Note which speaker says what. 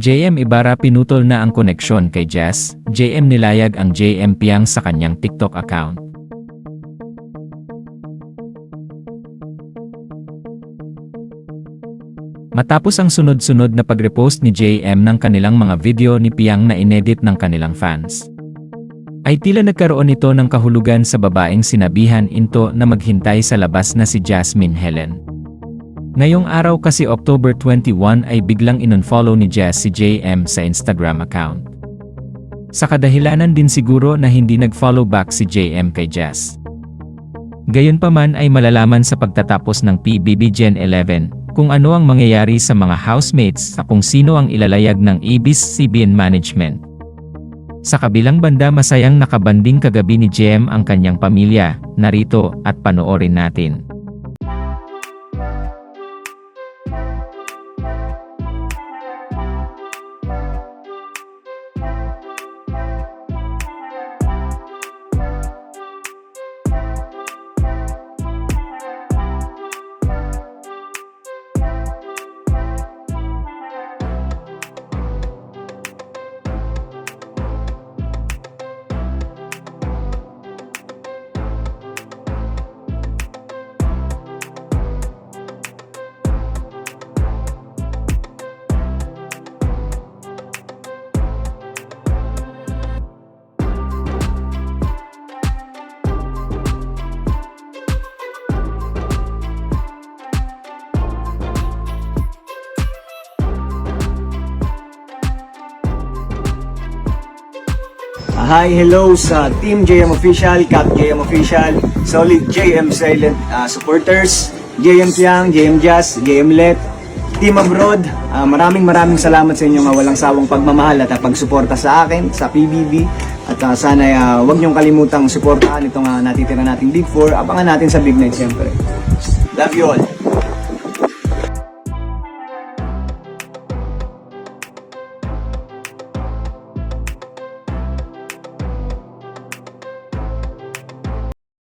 Speaker 1: JM Ibarra pinutol na ang koneksyon kay Jess. JM nilayag ang JM Piang sa kanyang TikTok account. Matapos ang sunod-sunod na pag-repost ni JM ng kanilang mga video ni Piang na inedit ng kanilang fans, ay tila nagkaroon ito ng kahulugan sa babaeng sinabihan into na maghintay sa labas na si Jasmine Helen. Ngayong araw kasi October 21 ay biglang inunfollow ni Jess si JM sa Instagram account. Sa kadahilanan din siguro na hindi nag-follow back si JM kay Jess. Gayunpaman ay malalaman sa pagtatapos ng PBB Gen 11 kung ano ang mangyayari sa mga housemates sa kung sino ang ilalayag ng ABS-CBN management. Sa kabilang banda masayang nakabanding kagabi ni JM ang kanyang pamilya, narito at panoorin natin.
Speaker 2: Hi, hello sa Team JM Official, Cap JM Official, Solid JM Silent supporters, JM Piang, JM Jazz, JM Let, Team Abroad. Maraming salamat sa inyong walang sawang pagmamahal at pagsuporta sa akin, sa PBB. At sana huwag niyong kalimutang suportahan itong natitira nating Big 4. Abangan natin sa Big Night siyempre. Love you all.